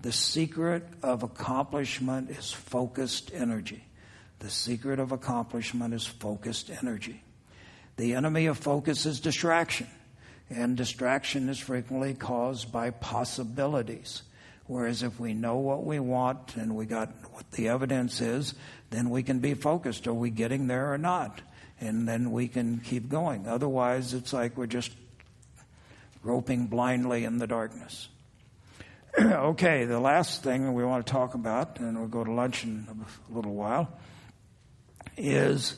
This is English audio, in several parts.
The secret of accomplishment is focused energy. The secret of accomplishment is focused energy. The enemy of focus is distraction. And distraction is frequently caused by possibilities. Whereas if we know what we want and we got what the evidence is, then we can be focused. Are we getting there or not? And then we can keep going. Otherwise, it's like we're just groping blindly in the darkness. Okay, the last thing we want to talk about, and we'll go to lunch in a little while, is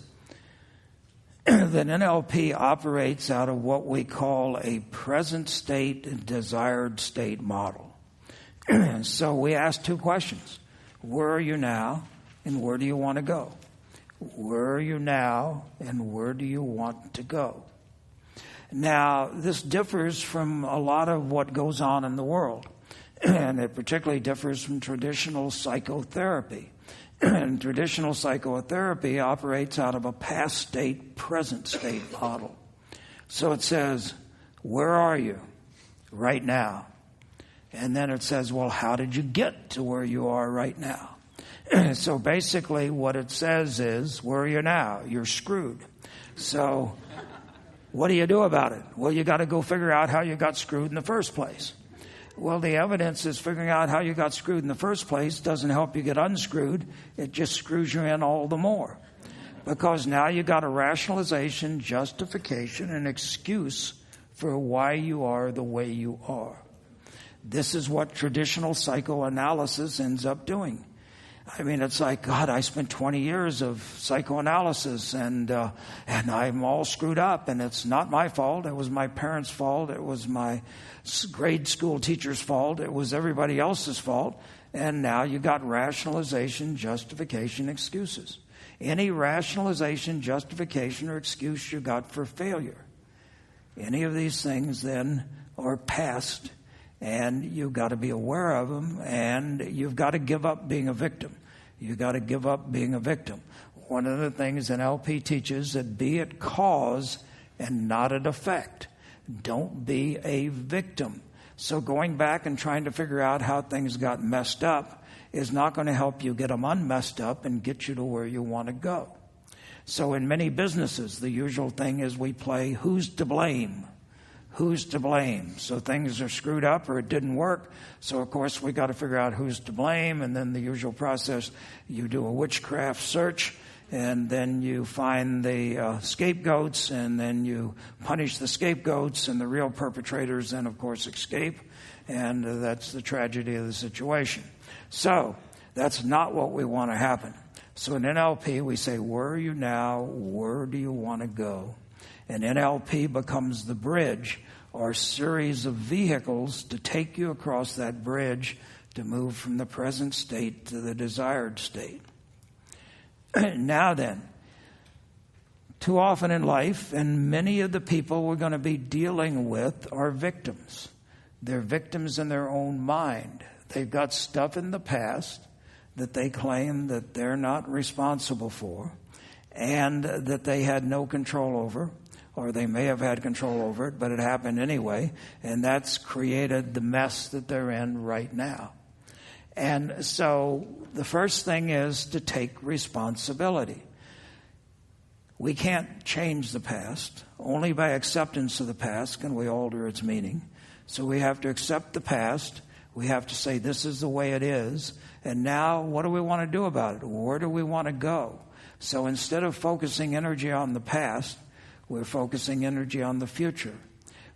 that NLP operates out of what we call a present state and desired state model. So we ask two questions. Where are you now, and where do you want to go? Where are you now, and where do you want to go? Now, this differs from a lot of what goes on in the world, and it particularly differs from traditional psychotherapy. And traditional psychotherapy operates out of a past state, present state model. So it says, where are you right now? And then it says, well, how did you get to where you are right now? So basically what it says is, where are you now? You're screwed. So what do you do about it? Well, you got to go figure out how you got screwed in the first place. Well, the evidence is figuring out how you got screwed in the first place doesn't help you get unscrewed. It just screws you in all the more. Because now you got a rationalization, justification, and excuse for why you are the way you are. This is what traditional psychoanalysis ends up doing. I mean, it's like, God, I spent 20 years of psychoanalysis and I'm all screwed up, and it's not my fault. It was my parents' fault. It was my grade school teacher's fault. It was everybody else's fault. And now you got rationalization, justification, excuses. Any rationalization, justification, or excuse you got for failure. Any of these things then are past, and you've got to be aware of them, and you've got to give up being a victim. You've got to give up being a victim. One of the things NLP teaches that be it cause and not an effect. Don't be a victim. So going back and trying to figure out how things got messed up is not going to help you get them unmessed up and get you to where you want to go. So in many businesses, the usual thing is we play who's to blame. Who's to blame? So things are screwed up or it didn't work. So, of course, we got to figure out who's to blame. And then the usual process, you do a witchcraft search, and then you find the scapegoats, and then you punish the scapegoats, and the real perpetrators then, of course, escape. And that's the tragedy of the situation. So that's not what we want to happen. So in NLP, we say, where are you now? Where do you want to go? And NLP becomes the bridge or series of vehicles to take you across that bridge to move from the present state to the desired state. Now then, too often in life, and many of the people we're going to be dealing with are victims. They're victims in their own mind. They've got stuff in the past that they claim that they're not responsible for and that they had no control over. Or they may have had control over it, but it happened anyway. And that's created the mess that they're in right now. And so the first thing is to take responsibility. We can't change the past. Only by acceptance of the past can we alter its meaning. So we have to accept the past. We have to say this is the way it is. And now what do we want to do about it? Where do we want to go? So instead of focusing energy on the past, we're focusing energy on the future.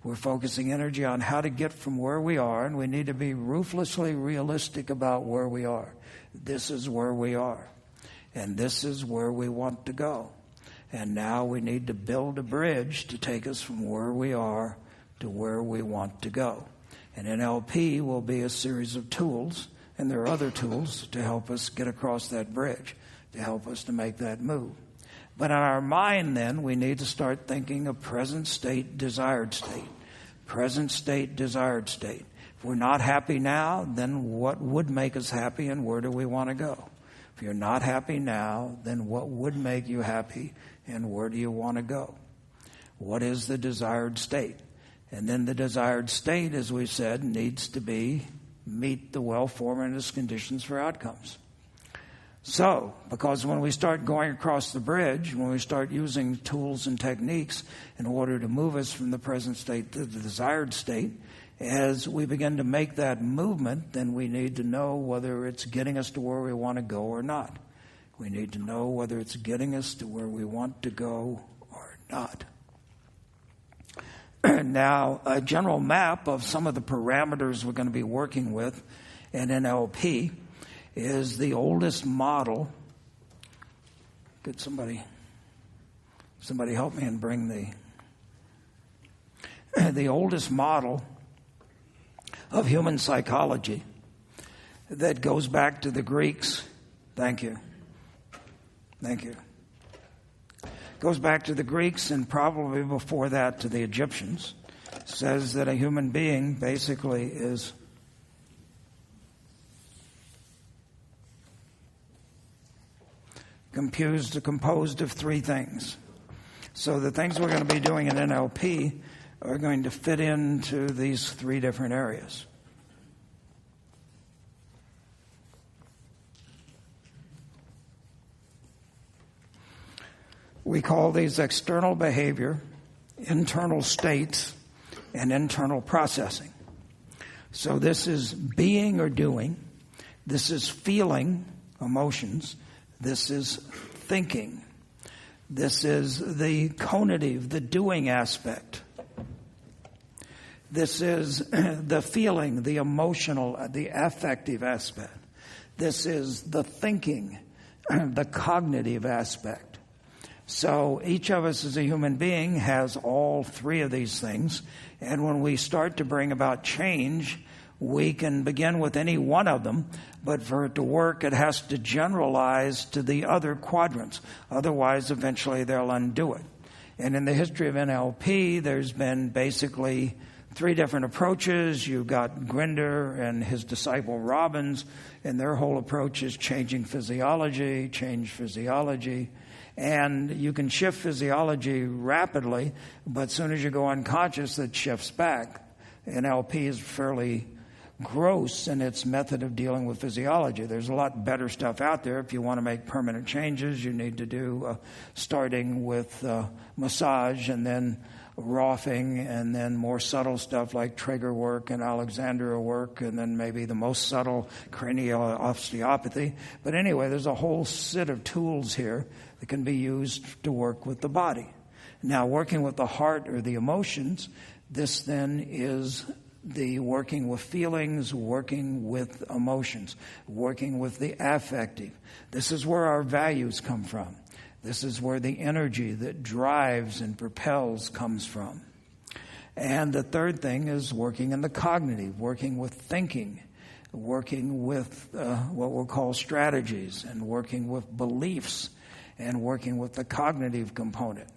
We're focusing energy on how to get from where we are, and we need to be ruthlessly realistic about where we are. This is where we are, and this is where we want to go. And now we need to build a bridge to take us from where we are to where we want to go. And NLP will be a series of tools, and there are other tools to help us get across that bridge, to help us to make that move. But in our mind, then, we need to start thinking of present state, desired state. Present state, desired state. If we're not happy now, then what would make us happy and where do we want to go? If you're not happy now, then what would make you happy and where do you want to go? What is the desired state? And then the desired state, as we've said, needs to be meet the well-formalized conditions for outcomes. So, because when we start going across the bridge, when we start using tools and techniques in order to move us from the present state to the desired state, as we begin to make that movement, then we need to know whether it's getting us to where we want to go or not. We need to know whether it's getting us to where we want to go or not. Now, a general map of some of the parameters we're going to be working with in NLP is the oldest model. Could somebody help me and bring the oldest model of human psychology that goes back to the Greeks. Thank you. Goes back to the Greeks and probably before that to the Egyptians. Says that a human being basically is composed of three things. So the things we're going to be doing in NLP are going to fit into these three different areas. We call these external behavior, internal states, and internal processing. So this is being or doing. This is feeling, emotions. This is thinking. This is the cognitive, the doing aspect. This is the feeling, the emotional, the affective aspect. This is the thinking, the cognitive aspect. So each of us as a human being has all three of these things. And when we start to bring about change, we can begin with any one of them, but for it to work, it has to generalize to the other quadrants. Otherwise, eventually they'll undo it. And in the history of NLP, there's been basically three different approaches. You've got Grinder and his disciple Robbins, and their whole approach is changing physiology, change physiology. And you can shift physiology rapidly, but as soon as you go unconscious, it shifts back. NLP is fairly gross in its method of dealing with physiology. There's a lot better stuff out there. If you want to make permanent changes, you need to do starting with massage and then Rolfing, and then more subtle stuff like Traeger work and Alexandria work, and then maybe the most subtle cranial osteopathy. But anyway, there's a whole set of tools here that can be used to work with the body. Now, working with the heart or the emotions, this then is the working with feelings, working with emotions, working with the affective. This is where our values come from. This is where the energy that drives and propels comes from. And the third thing is working in the cognitive, working with thinking, working with what we'll call strategies, and working with beliefs, and working with the cognitive component.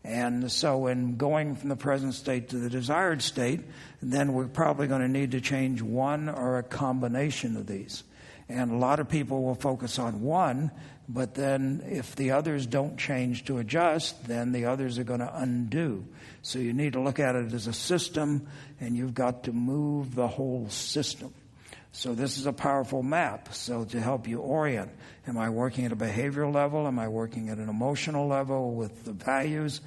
And so in going from the present state to the desired state, then we're probably going to need to change one or a combination of these. And a lot of people will focus on one, but then if the others don't change to adjust, then the others are going to undo. So you need to look at it as a system, and you've got to move the whole system. So this is a powerful map, so to help you orient. Am I working at a behavioral level? Am I working at an emotional level with the values?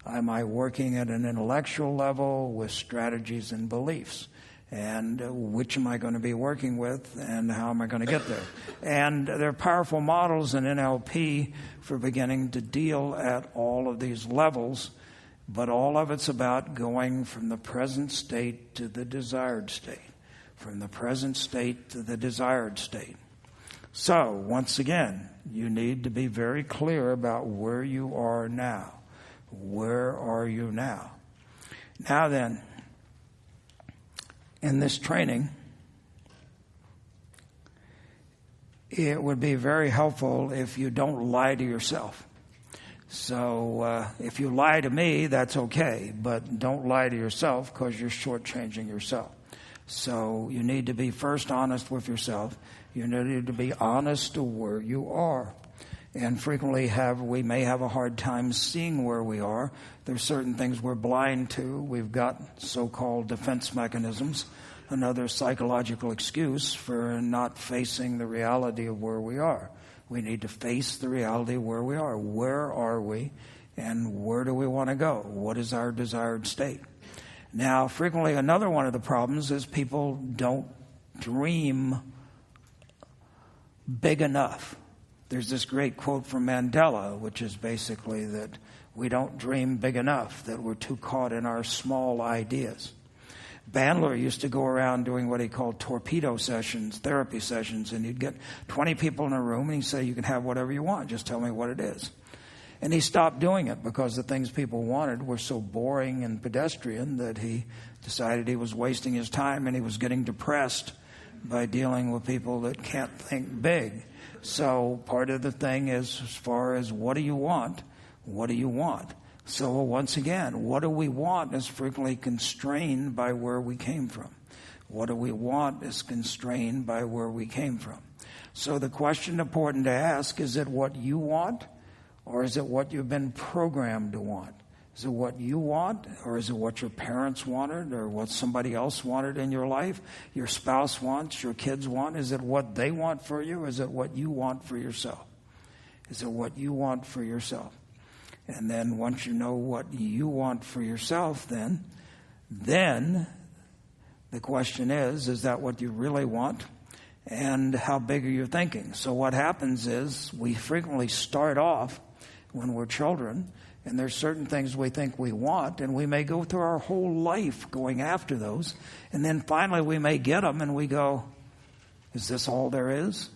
Am I working at an intellectual level with strategies and beliefs? And which am I going to be working with, and how am I going to get there? And there are powerful models in NLP for beginning to deal at all of these levels, but all of it's about going from the present state to the desired state, from the present state to the desired state. So, once again, you need to be very clear about where you are now. Where are you now? Now then, in this training, it would be very helpful if you don't lie to yourself. So if you lie to me, that's okay, but don't lie to yourself because you're shortchanging yourself. So you need to be first honest with yourself. You need to be honest to where you are. And frequently we may have a hard time seeing where we are. There's certain things we're blind to. We've got so-called defense mechanisms another psychological excuse for not facing the reality of where we are. We need to face the reality of where we are. Where are we, and where do we want to go? What is our desired state? Now, frequently another one of the problems is people don't dream big enough. There's this great quote from Mandela, which is basically that we don't dream big enough, that we're too caught in our small ideas. Bandler used to go around doing what he called torpedo sessions, therapy sessions, and he'd get 20 people in a room and he'd say, you can have whatever you want, just tell me what it is. And he stopped doing it because the things people wanted were so boring and pedestrian that he decided he was wasting his time, and he was getting depressed by dealing with people that can't think big. So part of the thing is, as far as what do you want, what do you want? So once again, what do we want is frequently constrained by where we came from. What do we want is constrained by where we came from. So the question important to ask, is it what you want, or is it what you've been programmed to want? Is it what you want, or is it what your parents wanted, or what somebody else wanted in your life? Your spouse wants, your kids want. Is it what they want for you, or is it what you want for yourself? Is it what you want for yourself? And then once you know what you want for yourself, then the question is that what you really want? And how big are you thinking? So what happens is we frequently start off when we're children, and there's certain things we think we want, and we may go through our whole life going after those, and then finally we may get them, and we go, is this all there is?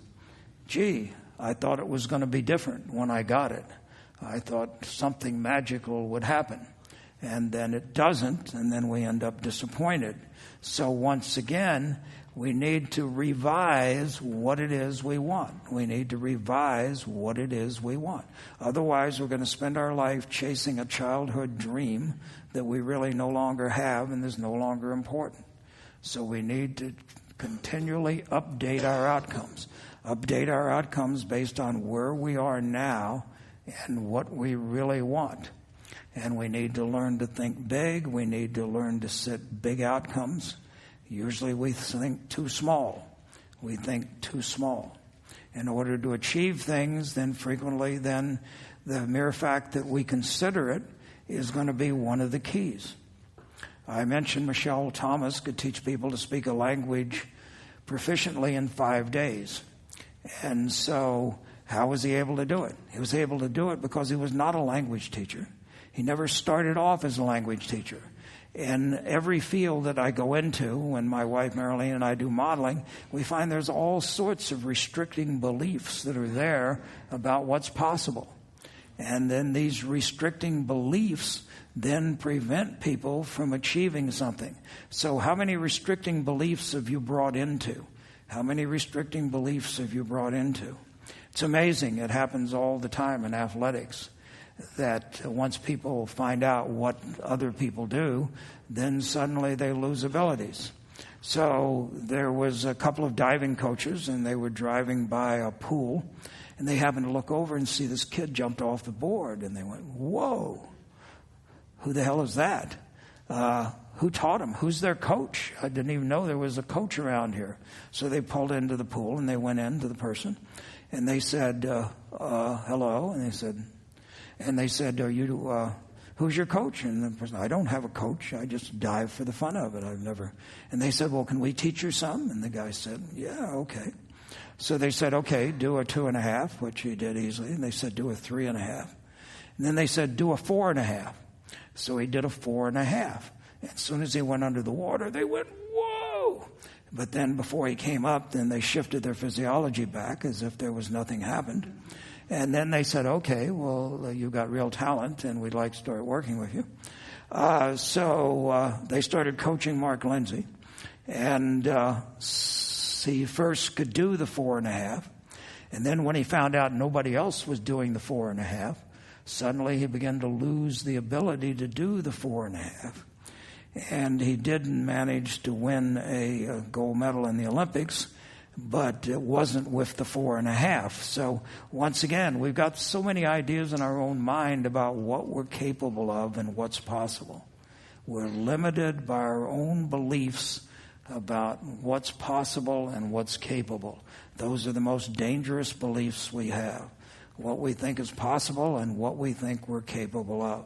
Gee, I thought it was going to be different when I got it. I thought something magical would happen, and then it doesn't, and then we end up disappointed. So once again, we need to revise what it is we want. We need to revise what it is we want. Otherwise, we're going to spend our life chasing a childhood dream that we really no longer have and is no longer important. So we need to continually update our outcomes. Update our outcomes based on where we are now and what we really want. And we need to learn to think big. We need to learn to set big outcomes. Usually we think too small. We think too small. In order to achieve things, then frequently the mere fact that we consider it is going to be one of the keys. I mentioned Michelle Thomas could teach people to speak a language proficiently in 5 days. And so how was he able to do it? He was able to do it because he was not a language teacher. He never started off as a language teacher. In every field that I go into, when my wife Marilyne and I do modeling, we find there's all sorts of restricting beliefs that are there about what's possible. And then these restricting beliefs then prevent people from achieving something. So how many restricting beliefs have you brought into? How many restricting beliefs have you brought into? It's amazing. It happens all the time in athletics, that once people find out what other people do, then suddenly they lose abilities. So there was a couple of diving coaches, and they were driving by a pool, and they happened to look over and see this kid jumped off the board, and they went, whoa, who the hell is that? Who taught him? Who's their coach? I didn't even know there was a coach around here. So they pulled into the pool, and they went in to the person, and they said, hello, and they said, are you, who's your coach? And the person, I don't have a coach. I just dive for the fun of it. I've never. And they said, well, can we teach you some? And the guy said, yeah, okay. So they said, okay, do a 2.5, which he did easily. And they said, do a 3.5. And then they said, do a 4.5. So he did a 4.5. As soon as he went under the water, they went, whoa. But then before he came up, then they shifted their physiology back as if there was nothing happened. And then they said, okay, well, you've got real talent, and we'd like to start working with you. So they started coaching Mark Lindsay. And he first could do the 4.5. And then when he found out nobody else was doing the 4.5, suddenly he began to lose the ability to do the 4.5. And he didn't manage to win a gold medal in the Olympics, but it wasn't with the 4.5. So once again, we've got so many ideas in our own mind about what we're capable of and what's possible. We're limited by our own beliefs about what's possible and what's capable. Those are the most dangerous beliefs we have. What we think is possible and what we think we're capable of.